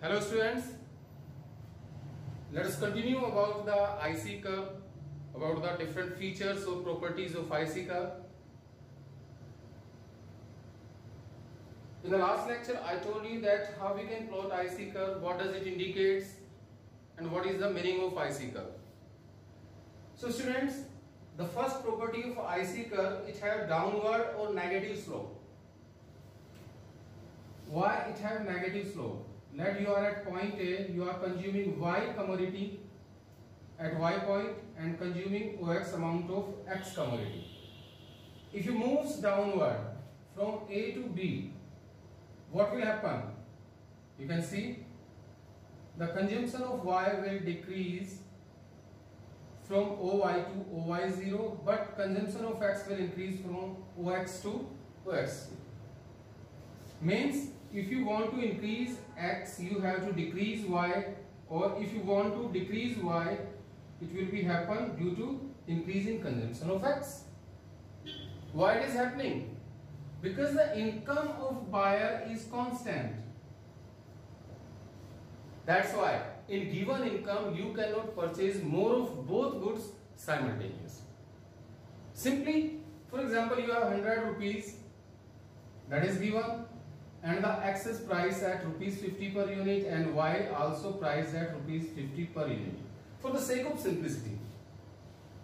Hello students, let us continue about the IC curve, about the different features or properties of IC curve. In the last lecture I told you that how we can plot IC curve, what does it indicate and what is the meaning of IC curve. So students, the first property of IC curve, it have downward or negative slope. Why it have negative slope? Let you are at point A, you are consuming Y commodity at Y point and consuming OX amount of X commodity. If you moves downward from A to B, what will happen? You can see the consumption of Y will decrease from OY to OY0, but consumption of X will increase from OX to OX0. Means if you want to increase X, you have to decrease Y, or if you want to decrease Y, it will be happen due to increase in consumption of X. Why it is happening? Because the income of buyer is constant. That's why in given income you cannot purchase more of both goods simultaneously. Simply, for example, you have 100 rupees that is given, and the X is priced at rupees 50 per unit and Y also priced at rupees 50 per unit. For the sake of simplicity,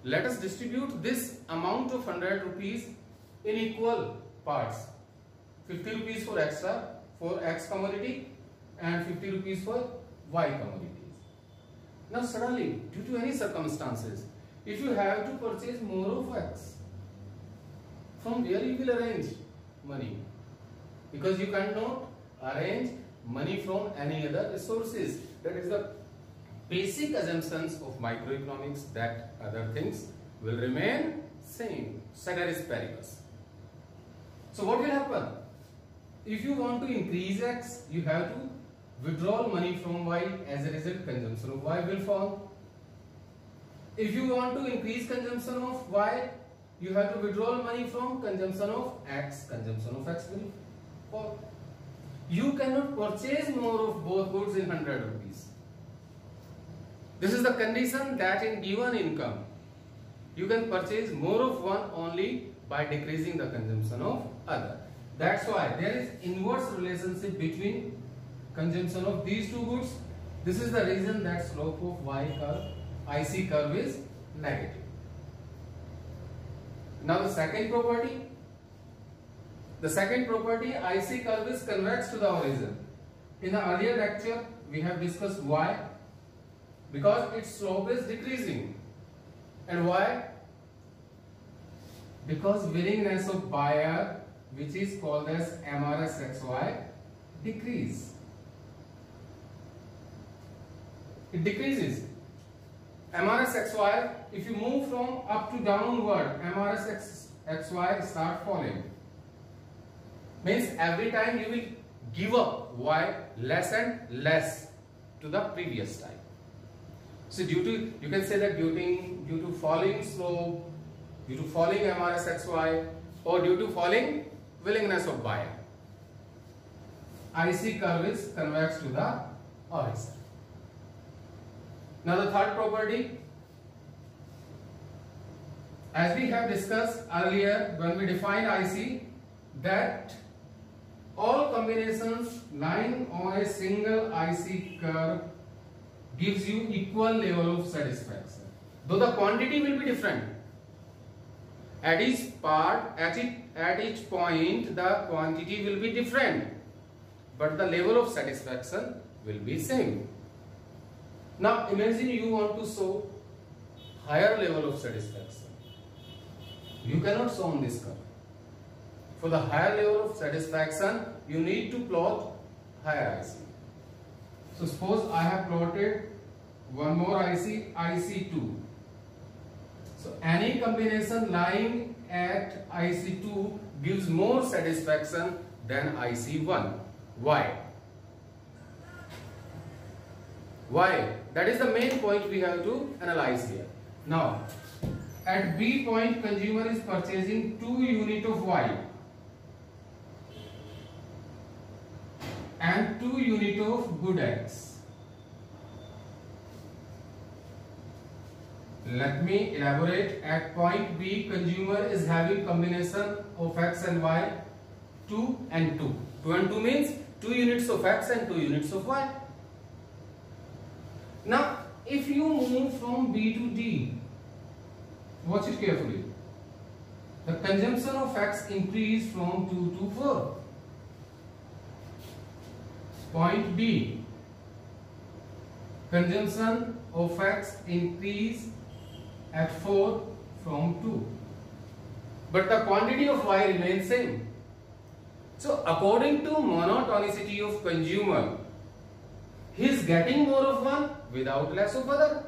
let us distribute this amount of 100 rupees in equal parts. 50 rupees for X commodity and 50 rupees for Y commodities. Now suddenly, due to any circumstances, if you have to purchase more of X, from where you will arrange money? Because you cannot arrange money from any other resources. That is the basic assumptions of microeconomics, that other things will remain same, ceteris paribus. So what will happen? If you want to increase X, you have to withdraw money from Y. As a result, consumption of Y will fall. If you want to increase consumption of Y, you have to withdraw money from consumption of X. Consumption of X will fall. You cannot purchase more of both goods in 100 rupees. This is the condition that in given income, you can purchase more of one only by decreasing the consumption of other. That's why there is inverse relationship between consumption of these two goods. This is the reason that slope of Y curve, IC curve is negative. Now the second property. The second property, IC curve is convex to the origin. In the earlier lecture, we have discussed why. Because its slope is decreasing. And why? Because willingness of buyer, which is called as MRSXY, decrease. It decreases. MRSXY, if you move from up to downward, MRSXY start falling. Means every time you will give up Y less and less to the previous time. So due to, you can say that due to falling slope, due to falling MRSXY, or due to falling willingness of buyer, IC curve is convex to the horizon. Now the third property, as we have discussed earlier when we define IC, that all combinations lying on a single IC curve gives you equal level of satisfaction. Though the quantity will be different. At each part, at each point, the quantity will be different. But the level of satisfaction will be same. Now imagine you want to show higher level of satisfaction. You cannot show on this curve. For the higher level of satisfaction, you need to plot higher IC. So suppose I have plotted one more IC, IC2. So any combination lying at IC2 gives more satisfaction than IC1. Why? Why? That is the main point we have to analyze here. Now, at B point, consumer is purchasing 2 units of Y. and 2 unit of good X. Let me elaborate. At point B, consumer is having combination of X and Y, 2 and 2. 2 and 2 means 2 units of X and 2 units of Y. Now, if you move from B to D, watch it carefully. The consumption of X increased from 2 to 4. Point B, consumption of X increased at 4 from 2. But the quantity of Y remains same. So according to monotonicity of consumer, he is getting more of one without less of other.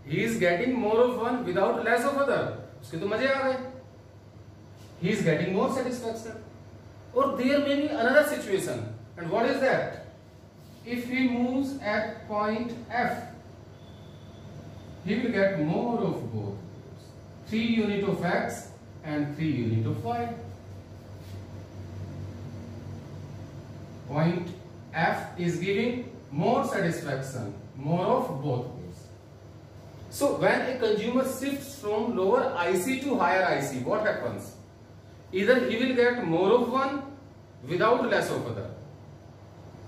He is getting more of one without less of other. उसके तो मजे आ गए. He is getting more satisfaction. Or there may be another situation. And what is that? If he moves at point F, he will get more of both. 3 unit of X and 3 unit of Y. Point F is giving more satisfaction, more of both ways. So when a consumer shifts from lower IC to higher IC, what happens? Either he will get more of one without less of other.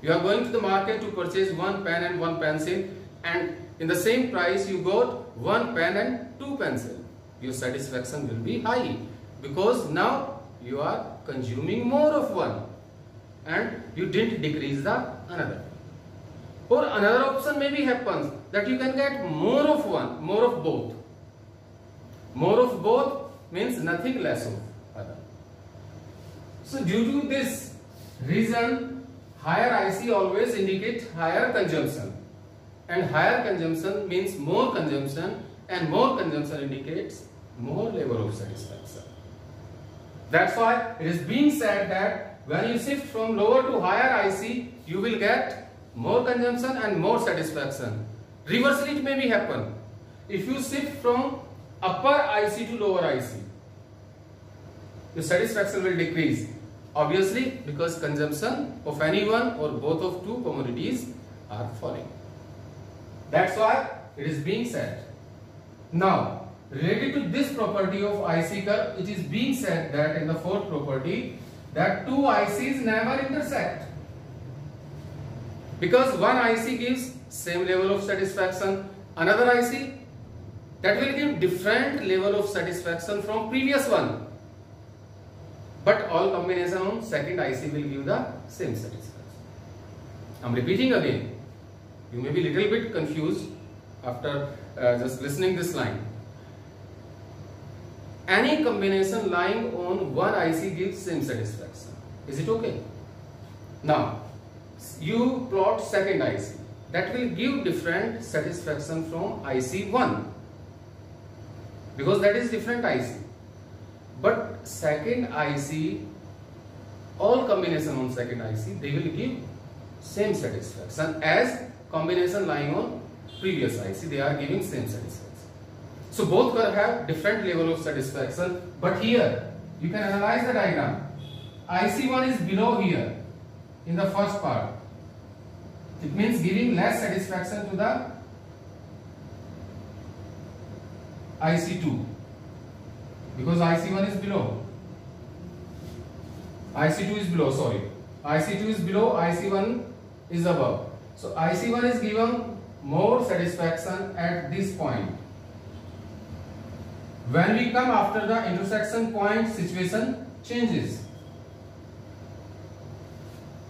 You are going to the market to purchase one pen and one pencil, and in the same price you got one pen and two pencils. Your satisfaction will be high because now you are consuming more of one and you didn't decrease the another. Or another option maybe happens that you can get more of one, more of both. More of both means nothing less of other. So due to this reason, higher IC always indicate higher consumption, and higher consumption means more consumption, and more consumption indicates more level of satisfaction. That's why it is being said that when you shift from lower to higher IC, you will get more consumption and more satisfaction. Reversely, it may be happen. If you shift from upper IC to lower IC, your satisfaction will decrease. Obviously, because consumption of any one or both of two commodities are falling. That's why it is being said. Now, related to this property of IC curve, it is being said that in the fourth property that two ICs never intersect. Because one IC gives same level of satisfaction, another IC that will give different level of satisfaction from previous one. But all combination on second IC will give the same satisfaction. I am repeating again. You may be little bit confused after just listening this line. Any combination lying on one IC gives same satisfaction. Is it okay? Now, you plot second IC. That will give different satisfaction from IC1. Because that is different IC. But second IC, all combination on second IC, they will give same satisfaction as combination lying on previous IC. They are giving same satisfaction. So both curve have different level of satisfaction. But here, you can analyze the diagram. IC1 is below here in the first part. It means giving less satisfaction to the IC2. Because IC1 is below. IC2 is below, sorry. IC2 is below, IC1 is above. So IC1 is given more satisfaction at this point. When we come after the intersection point, situation changes.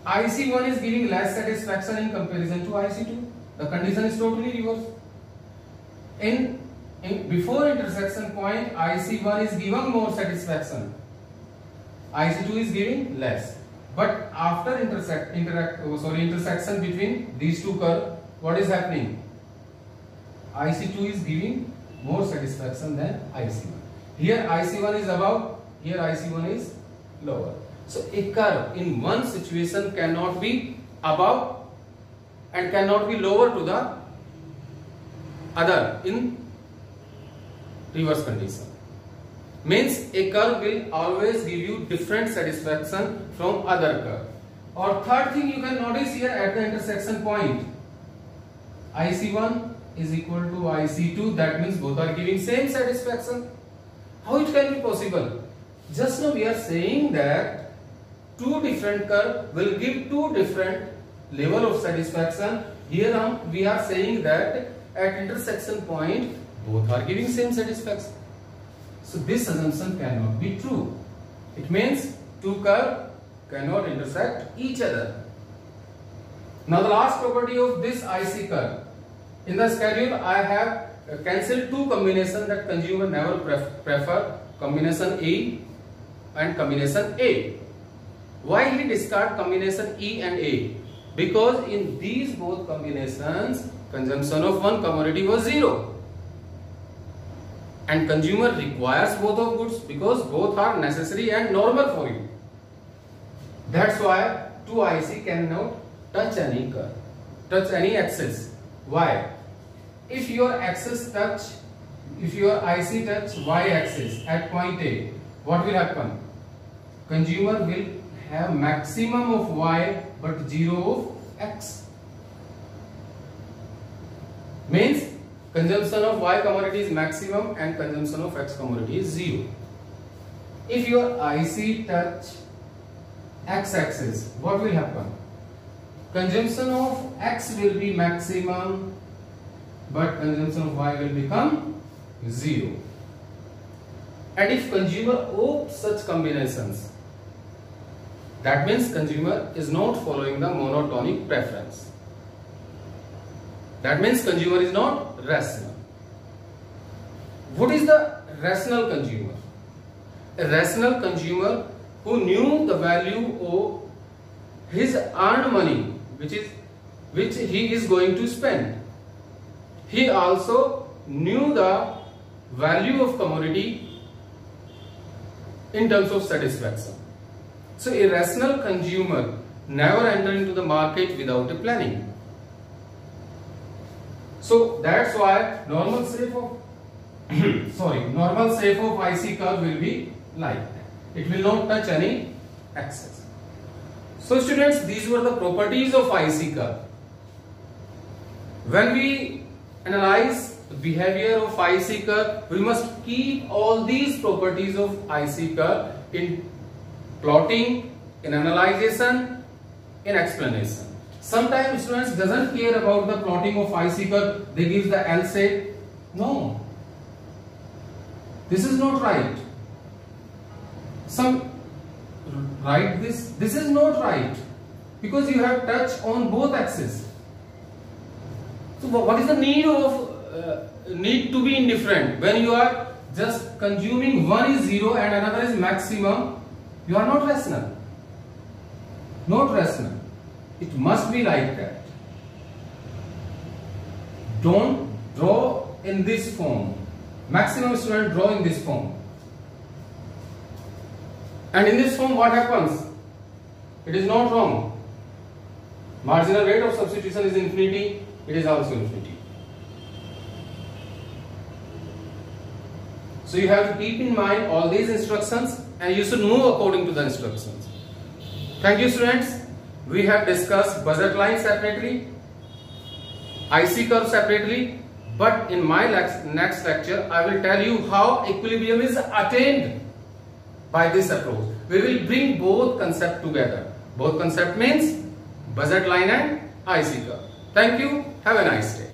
IC1 is giving less satisfaction in comparison to IC2. The condition is totally reversed. Before intersection point, IC1 is given more satisfaction. IC2 is giving less. But after intersection between these two curves, what is happening? IC2 is giving more satisfaction than IC1. Here IC1 is above, here IC1 is lower. So a curve in one situation cannot be above and cannot be lower to the other in reverse condition. Means a curve will always give you different satisfaction from other curve. Or third thing you can notice here at the intersection point, IC1 is equal to IC2. That means both are giving same satisfaction. How it can be possible? Just now we are saying that two different curve will give two different level of satisfaction. Here we are saying that at intersection point both are giving same satisfaction. So this assumption cannot be true. It means two curve cannot intersect each other. Now the last property of this IC curve. In the schedule I have cancelled two combinations that consumer never prefer, combination A and combination A. Why he discard combination E and A? Because in these both combinations consumption of one commodity was 0 and consumer requires both of goods because both are necessary and normal for you. That's why 2IC cannot touch any curve, touch any axis. Why? If your axis touch, if your IC touch Y axis at point A, what will happen? Consumer will have maximum of Y but 0 of X. Means consumption of Y commodity is maximum and consumption of X commodity is 0. If your IC touch X axis, what will happen? Consumption of X will be maximum but consumption of Y will become 0. And if consumer opts such combinations, that means consumer is not following the monotonic preference. That means consumer is not rational. What is the rational consumer? A rational consumer who knew the value of his earned money, which he is going to spend. He also knew the value of commodity in terms of satisfaction. So a rational consumer never enter into the market without a planning. So that's why normal shape of normal shape of IC curve will be like that. It will not touch any axis. So students, these were the properties of IC curve. When we analyze the behavior of IC curve, we must keep all these properties of IC curve in plotting, in analyzation, in explanation. Sometimes students doesn't care about the plotting of IC curve. They give the L shape. No, this is not right. Some write this. This is not right because you have touch on both axes. So what is the need of need to be indifferent when you are just consuming one is 0 and another is maximum? You are not rational. Not rational. It must be like that. Don't draw in this form. Maximum student draw in this form. And in this form what happens? It is not wrong. Marginal rate of substitution is infinity. It is also infinity. So you have to keep in mind all these instructions and you should move according to the instructions. Thank you students. We have discussed budget line separately, IC curve separately, but in my next lecture I will tell you how equilibrium is attained by this approach. We will bring both concepts together. Both concept means budget line and IC curve. Thank you. Have a nice day.